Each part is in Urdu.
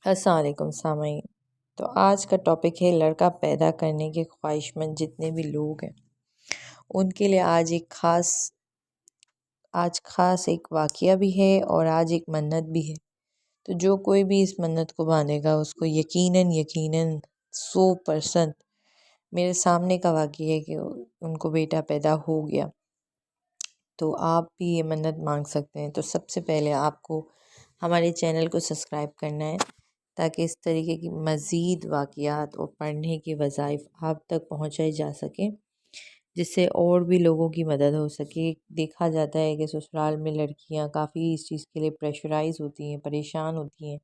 السلام علیکم سامعین۔ تو آج کا ٹاپک ہے لڑکا پیدا کرنے کے خواہش مند جتنے بھی لوگ ہیں ان کے لیے آج خاص ایک واقعہ بھی ہے اور آج ایک منت بھی ہے۔ تو جو کوئی بھی اس منت کو باندھے گا اس کو یقیناً 100% میرے سامنے کا واقعہ ہے کہ ان کو بیٹا پیدا ہو گیا۔ تو آپ بھی یہ منت مانگ سکتے ہیں۔ تو سب سے پہلے آپ کو ہمارے چینل کو سبسکرائب کرنا ہے تاکہ اس طریقے کی مزید واقعات اور پڑھنے کے وظائف آپ تک پہنچائے جا سکیں، جس سے اور بھی لوگوں کی مدد ہو سکے۔ دیکھا جاتا ہے کہ سسرال میں لڑکیاں کافی اس چیز کے لیے پریشرائز ہوتی ہیں، پریشان ہوتی ہیں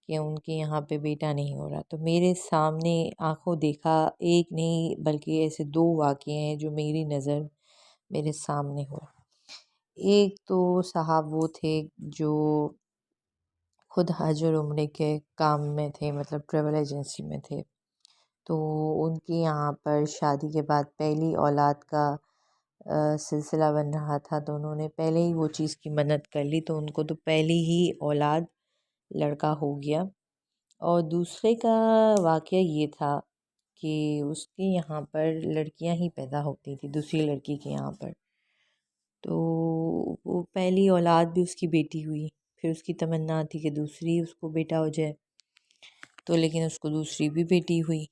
کہ ان کے یہاں پہ بیٹا نہیں ہو رہا۔ تو میرے سامنے آنکھوں دیکھا ایک نہیں بلکہ ایسے 2 واقعے ہیں جو میری نظر میرے سامنے ہو۔ ایک تو صاحب وہ تھے جو خود حج اور عمرے کے کام میں تھے، مطلب ٹریول ایجنسی میں تھے۔ تو ان کے یہاں پر شادی کے بعد پہلی اولاد کا سلسلہ بن رہا تھا، تو انہوں نے پہلے ہی وہ چیز کی منت کر لی، تو ان کو تو پہلی ہی اولاد لڑکا ہو گیا۔ اور دوسرے کا واقعہ یہ تھا کہ اس کے یہاں پر لڑکیاں ہی پیدا ہوتی تھیں، دوسری لڑکی کے یہاں پر۔ تو وہ پہلی اولاد بھی اس کی بیٹی ہوئی، پھر اس کی تمنا تھی کہ دوسری اس کو بیٹا ہو جائے، تو لیکن اس کو دوسری بھی بیٹی ہوئی۔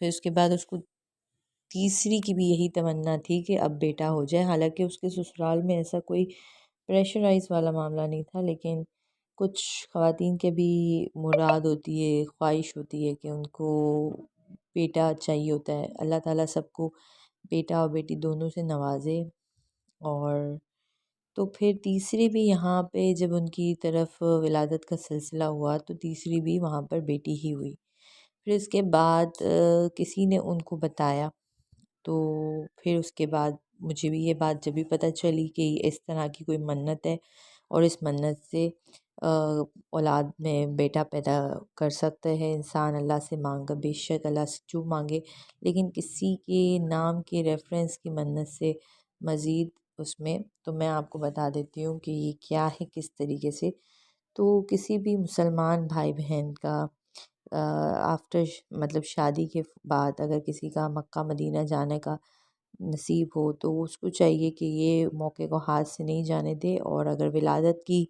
پھر اس کے بعد اس کو تیسری کی بھی یہی تمنا تھی کہ اب بیٹا ہو جائے، حالانکہ اس کے سسرال میں ایسا کوئی پریشرائز والا معاملہ نہیں تھا، لیکن کچھ خواتین کے بھی مراد ہوتی ہے، خواہش ہوتی ہے کہ ان کو بیٹا چاہیے ہوتا ہے۔ اللہ تعالیٰ سب کو بیٹا اور بیٹی دونوں سے نوازے۔ اور تو پھر تیسری بھی یہاں پہ جب ان کی طرف ولادت کا سلسلہ ہوا تو تیسری بھی وہاں پر بیٹی ہی ہوئی۔ پھر اس کے بعد کسی نے ان کو بتایا، تو پھر اس کے بعد مجھے بھی یہ بات جب بھی پتہ چلی کہ اس طرح کی کوئی منت ہے اور اس منت سے اولاد میں بیٹا پیدا کر سکتا ہے انسان، اللہ سے مانگا، بے شک اللہ سے جو مانگے، لیکن کسی کے نام کے ریفرنس کی منت سے مزید اس میں، تو میں آپ کو بتا دیتی ہوں کہ یہ کیا ہے، کس طریقے سے۔ تو کسی بھی مسلمان بھائی بہن کا آفٹر مطلب شادی کے بعد اگر کسی کا مکہ مدینہ جانے کا نصیب ہو تو اس کو چاہیے کہ یہ موقع کو ہاتھ سے نہیں جانے دے، اور اگر ولادت کی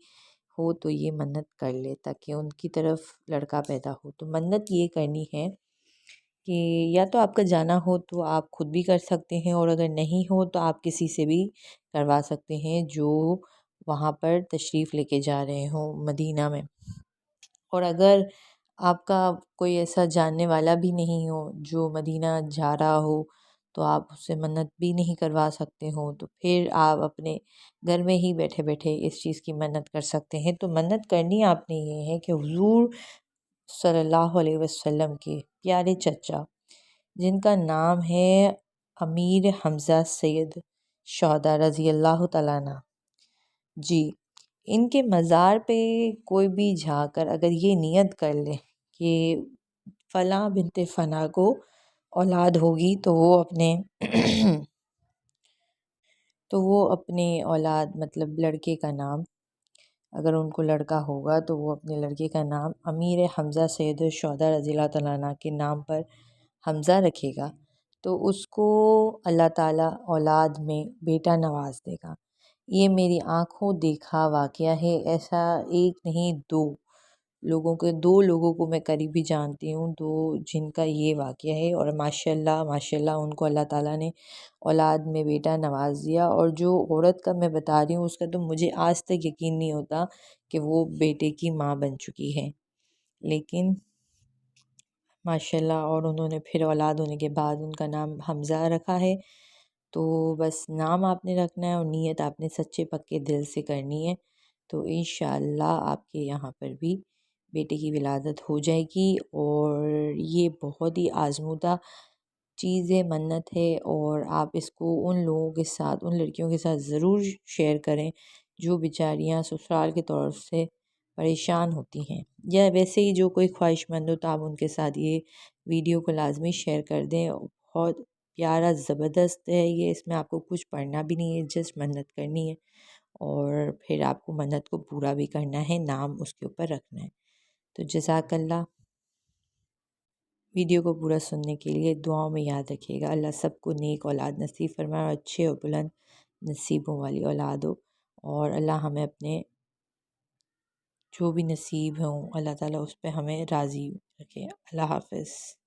ہو تو یہ منت کر لے تاکہ ان کی طرف لڑکا پیدا ہو۔ تو منت یہ کرنی ہے کہ یا تو آپ کا جانا ہو تو آپ خود بھی کر سکتے ہیں، اور اگر نہیں ہو تو آپ کسی سے بھی کروا سکتے ہیں جو وہاں پر تشریف لے کے جا رہے ہوں مدینہ میں۔ اور اگر آپ کا کوئی ایسا جاننے والا بھی نہیں ہو جو مدینہ جا رہا ہو تو آپ اس سے منت بھی نہیں کروا سکتے ہوں، تو پھر آپ اپنے گھر میں ہی بیٹھے بیٹھے اس چیز کی منت کر سکتے ہیں۔ تو منت کرنی آپ نے یہ ہے کہ حضور صلی اللہ علیہ وسلم کے پیارے چچا جن کا نام ہے امیر حمزہ سید شہداء رضی اللہ تعالیٰ عنہ، جی، ان کے مزار پہ کوئی بھی جا کر اگر یہ نیت کر لے کہ فلاں بنت فلاں کو اولاد ہوگی تو وہ اپنے اولاد مطلب لڑکے کا نام، اگر ان کو لڑکا ہوگا تو وہ اپنے لڑکے کا نام امیر حمزہ سید الشہداء رضی اللہ تعالیٰ عنہ کے نام پر حمزہ رکھے گا، تو اس کو اللہ تعالیٰ اولاد میں بیٹا نواز دے گا۔ یہ میری آنکھوں دیکھا واقعہ ہے، ایسا ایک نہیں 2 لوگوں کو میں قریبی جانتی ہوں، جن کا یہ واقعہ ہے، اور ماشاءاللہ ان کو اللہ تعالیٰ نے اولاد میں بیٹا نواز دیا۔ اور جو عورت کا میں بتا رہی ہوں اس کا تو مجھے آج تک یقین نہیں ہوتا کہ وہ بیٹے کی ماں بن چکی ہے، لیکن ماشاءاللہ، اور انہوں نے پھر اولاد ہونے کے بعد ان کا نام حمزہ رکھا ہے۔ تو بس نام آپ نے رکھنا ہے اور نیت آپ نے سچے پکے دل سے کرنی ہے، تو انشاءاللہ آپ کے یہاں پر بھی بیٹے کی ولادت ہو جائے گی۔ اور یہ بہت ہی آزمودہ چیز ہے، منت ہے، اور آپ اس کو ان لوگوں کے ساتھ، ان لڑکیوں کے ساتھ ضرور شیئر کریں جو بیچاریاں سسرال کے طور سے پریشان ہوتی ہیں، یا ویسے ہی جو کوئی خواہش مند ہو تو آپ ان کے ساتھ یہ ویڈیو کو لازمی شیئر کر دیں۔ بہت پیارا زبردست ہے یہ، اس میں آپ کو کچھ پڑھنا بھی نہیں ہے، جسٹ منت کرنی ہے اور پھر آپ کو منت کو پورا بھی کرنا ہے، نام اس کے اوپر رکھنا ہے۔ تو جزاک اللہ. ویڈیو کو پورا سننے کے لیے دعاؤں میں یاد رکھیے گا. اللہ سب کو نیک اولاد نصیب فرمائے اور اچھے اور بلند نصیبوں والی اولاد ہو. اور اللہ ہمیں اپنے جو بھی نصیب ہوں اللہ تعالیٰ اس پہ ہمیں راضی رکھے. اللہ حافظ.